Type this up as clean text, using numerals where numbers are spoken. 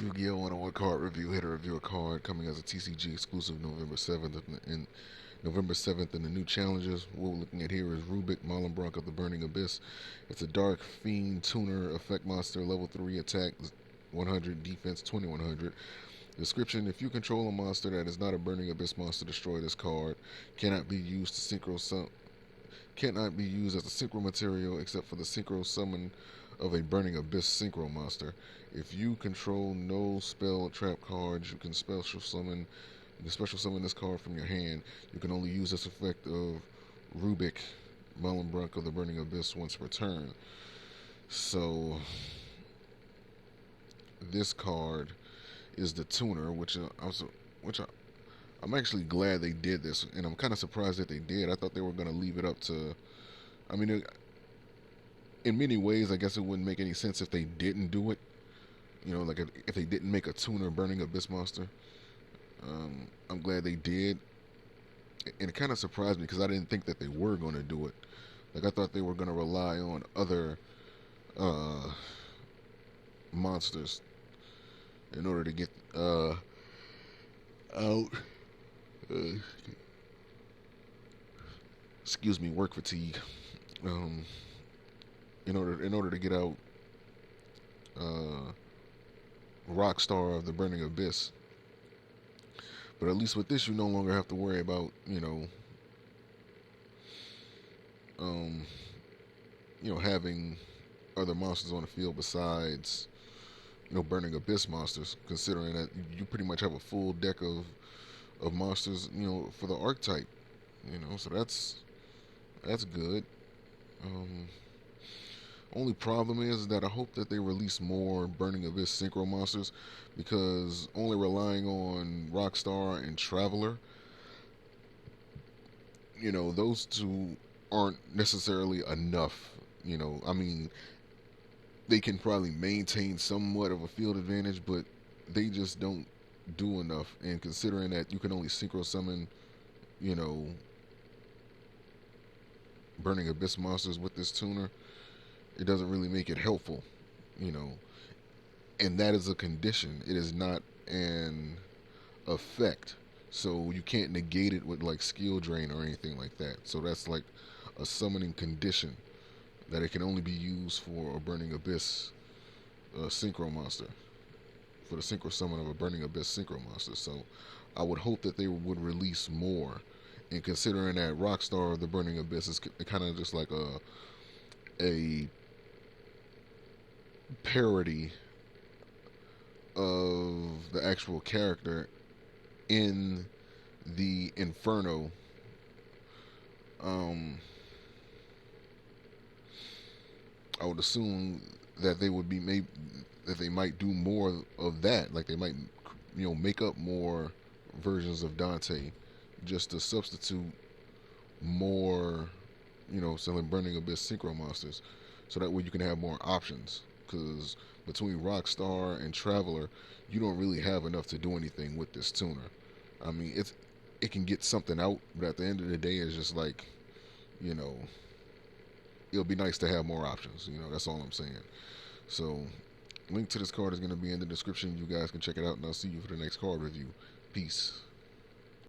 YuGiOh101 card review. Here to review a card coming as a TCG exclusive November 7th in the new challenges. What we're looking at here is Rubic, Malebranche of the Burning Abyss. It's a Dark Fiend Tuner effect monster, level 3 attack 100, defense 2100. Description: if you control a monster that is not a Burning Abyss monster, destroy this card. Cannot be used to cannot be used as a synchro material except for the synchro summon of a Burning Abyss synchro monster. If you control no spell trap cards, you can special summon this card from your hand. You can only use this effect of Rubic, Malebranche of the Burning Abyss once per turn. So this card is the tuner, I'm actually glad they did this, and I'm kind of surprised that they did. I thought they were going to leave it up to. I mean, in many ways, I guess it wouldn't make any sense if they didn't do it. You know, like if they didn't make a tuner Burning Abyss monster. I'm glad they did, and it kind of surprised me because I didn't think that they were going to do it. Like I thought they were going to rely on other uh, monsters in order to get out. Uh, excuse me, work fatigue. Um, in order to get out uh, Rockstar of the Burning Abyss. But at least with this, you no longer have to worry about um, having other monsters on the field besides Burning Abyss monsters. Considering that you pretty much have a full deck of monsters, for the archetype. So that's good. Um, Only problem is that I hope that they release more Burning Abyss synchro monsters, because only relying on Rockstar and Traveler, those two aren't necessarily enough. I mean, they can probably maintain somewhat of a field advantage, but they just don't do enough. And considering that you can only synchro summon, you know, Burning Abyss monsters with this tuner, it doesn't really make it helpful, you know. And that is a condition. It is not an effect. So you can't negate it with like skill drain or anything like that. So that's like a summoning condition that it can only be used for a Burning Abyss synchro monster. For the synchro summon of a Burning Abyss synchro monster. So I would hope that they would release more. And considering that Rockstar of the Burning Abyss is kind of just like a parody of the actual character in the Inferno. Um, I would assume that that they might do more of that. Like they might, make up more versions of Dante, just to substitute more, selling Burning Abyss synchro monsters, so that way you can have more options. Because between Rockstar and Traveler, you don't really have enough to do anything with this tuner. I mean, it can get something out, but at the end of the day, it's just like, you know, it'll be nice to have more options. That's all I'm saying. So, link to this card is going to be in the description. You guys can check it out, and I'll see you for the next card review. Peace.